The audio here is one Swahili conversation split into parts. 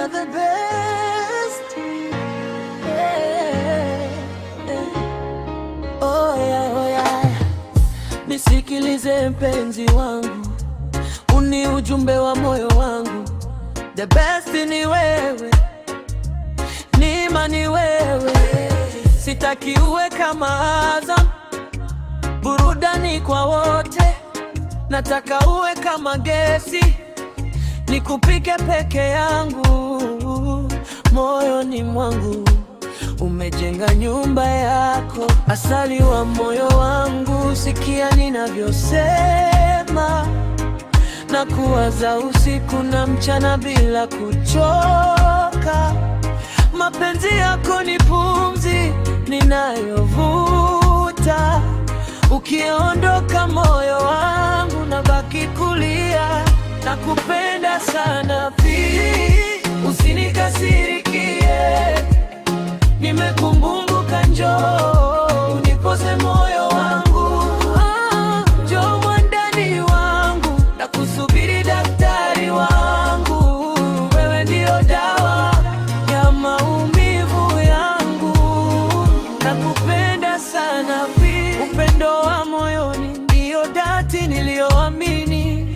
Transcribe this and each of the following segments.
you're the best. Yeah, yeah. Oh yeah, oh yeah. Nisikilize mpenzi wangu, uni ujumbe wa moyo wangu. The best ni wewe, Nima ni wewe. Sitaki uwe kama Azam, burudani kwa wote. Nataka uwe kama Gesi, nikupike peke yangu. Moyoni mwangu umejenga nyumba yako, asali wa moyo wangu. Sikia ninavyosema, na kuwaza usiku na mchana bila kuchoka. Mapenzi yako ni pumzi ninayovuta. Ukiondoka moyo wangu nabaki kulia. Nakupenda sana pili, usinikasirikie. Nimekumbuka, njoo unipoze moyo wangu. Njoo mwandani wangu, nakusubiri daktari wangu. Wewe ndio dawa ya maumivu yangu. Nakupenda sana pili, upendo wa moyoni ndio dhati niliyoamini.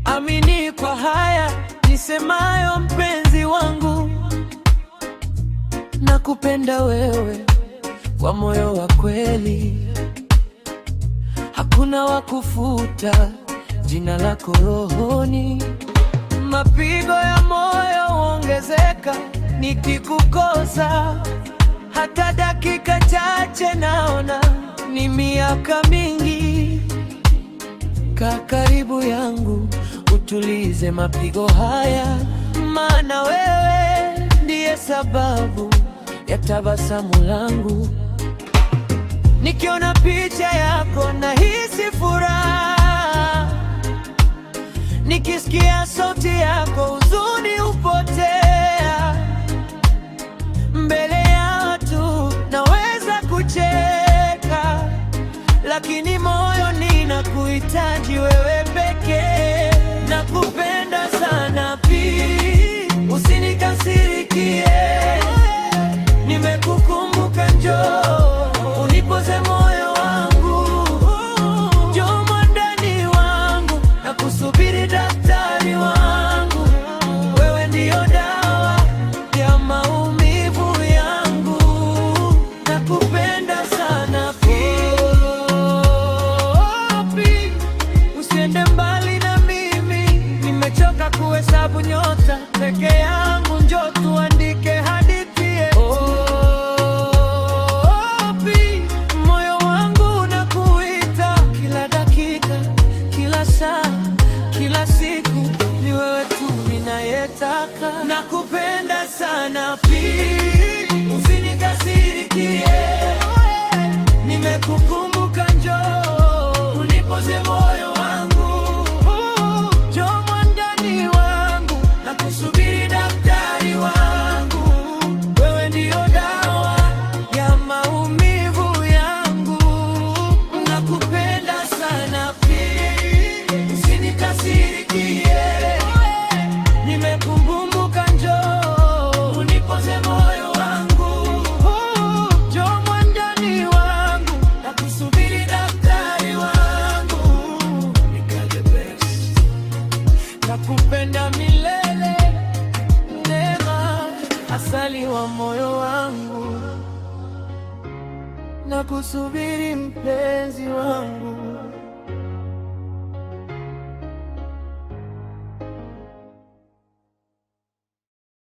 Amini kwa haya nisemayo, mpenzi wangu. Nakupenda wewe kwa moyo wa kweli, hakuna wa kufuta jina lako rohoni. Mapigo ya moyo huongezeka nikikukosa, hata dakika chache naona ni miaka mingi. Kaa karibu yangu utulize mapigo haya, maana wewe ndiye sababu ya tabasamu langu. Nikiona picha yako nahisi furaha, nikisikia sauti yako huzuni hupotea. Mbele ya watu naweza kucheka, lakini moyoni nakuhitaji wewe pekee. Nakupenda sana pili, usinikasirikie. Nimekukumbuka, njoo unipoze moyo wangu. Njoo mwandani wangu, nakusubiri daktari wangu. Wewe ndio dawa ya maumivu yangu. Nakupenda sana pili, usiende mbali na mimi. Nimechoka kuhesabu nyota peke yangu. Njoo tuandike hadithi. Moyo wangu unakuita kila dakika, kila saa, kila siku. Ni wewe tu ninayetaka. Nakupenda sana pili, usinikasirikie. Nimekukumbuka, njoo unipoze moyo wangu. Njoo mwandani wangu, nakusubiri daktari wangu. Wewe ndio dawa ya maumivu yangu. Nakupenda sana pili, usinikasirikie. Nimekumbuka, njoo unipoze moyo wangu. Njoo mwandani wangu, nakusubiri daktari wangu. Nakupenda milele, Neema, asali wa moyo wangu. Nakusubiri mpenzi wangu.